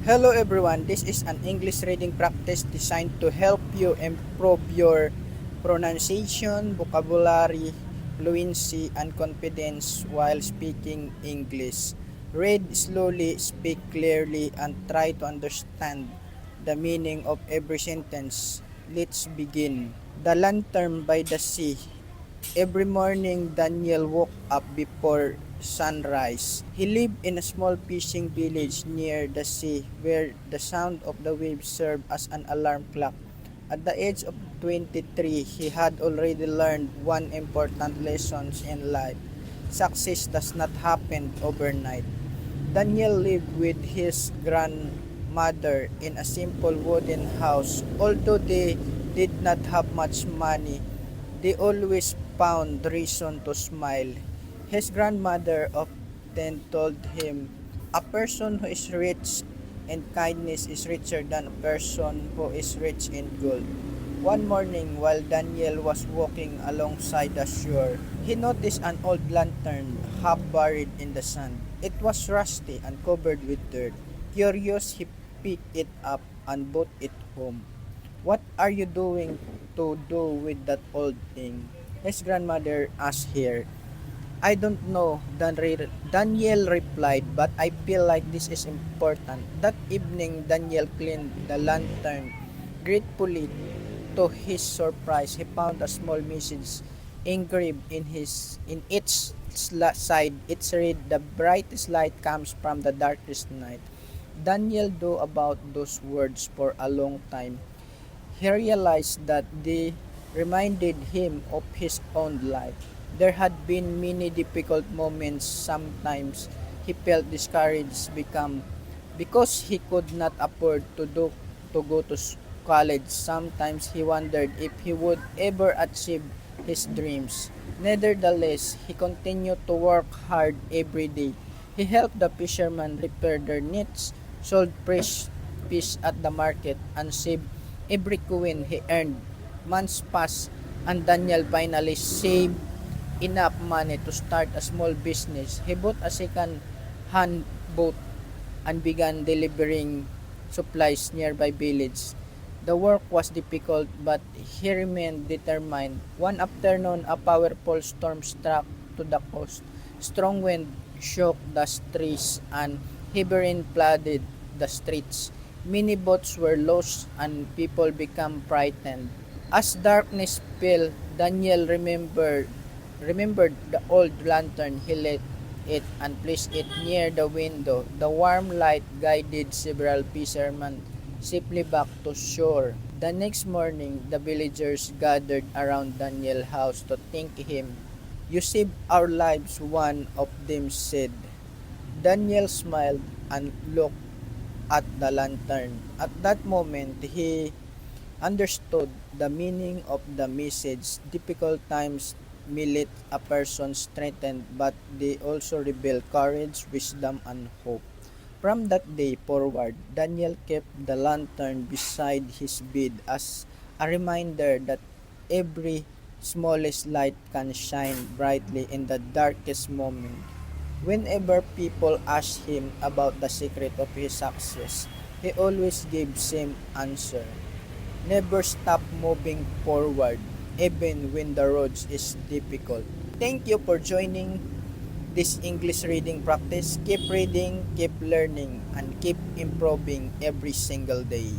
Hello everyone, this is an English reading practice designed to help you improve your pronunciation, vocabulary, fluency, and confidence while speaking English. Read slowly, speak clearly, and try to understand the meaning of every sentence. Let's begin. The Lantern by the Sea. Every morning, Daniel woke up before sunrise. He lived in a small fishing village near the sea where the sound of the waves served as an alarm clock. At the age of 23, he had already learned one important lesson in life. Success does not happen overnight. Daniel lived with his grandmother in a simple wooden house. Although they did not have much money, they always found reason to smile. His grandmother often told him, "A person who is rich in kindness is richer than a person who is rich in gold." One morning, while Daniel was walking alongside the shore, he noticed an old lantern half buried in the sand. It was rusty and covered with dirt. Curious, he picked it up and brought it home. "What are you doing to do with that old thing?" his grandmother asked her. "I don't know," Daniel replied, "but I feel like this is important." That evening, Daniel cleaned the lantern gratefully. To his surprise, he found a small message engraved in its side. It read, "The brightest light comes from the darkest night." Daniel thought about those words for a long time. He realized that they reminded him of his own life. There had been many difficult moments. Sometimes he felt discouraged because he could not afford to go to college. Sometimes he wondered if he would ever achieve his dreams. Nevertheless, he continued to work hard every day. He helped the fishermen repair their nets, sold fresh fish at the market, and saved every coin he earned. Months passed, and Daniel finally saved enough money to start a small business. He bought a second-hand boat and began delivering supplies nearby villages. The work was difficult, but he remained determined. One afternoon, a powerful storm struck to the coast. Strong wind shook the trees, and heavy rain flooded the streets. Many boats were lost, and people became frightened. As darkness fell, Daniel remembered the old lantern. He lit it and placed it near the window. The warm light guided several fishermen safely back to shore. The next morning, the villagers gathered around Daniel's house to thank him. "You saved our lives," one of them said. Daniel smiled and looked at the lantern. At that moment, he understood the meaning of the message. Difficult times may let a person strengthen, but they also reveal courage, wisdom, and hope. From that day forward, Daniel kept the lantern beside his bed as a reminder that every smallest light can shine brightly in the darkest moment. Whenever people asked him about the secret of his success, he always gave same answer: never stop moving forward, even when the road is difficult. Thank you for joining this English reading practice. Keep reading, keep learning, and keep improving every single day.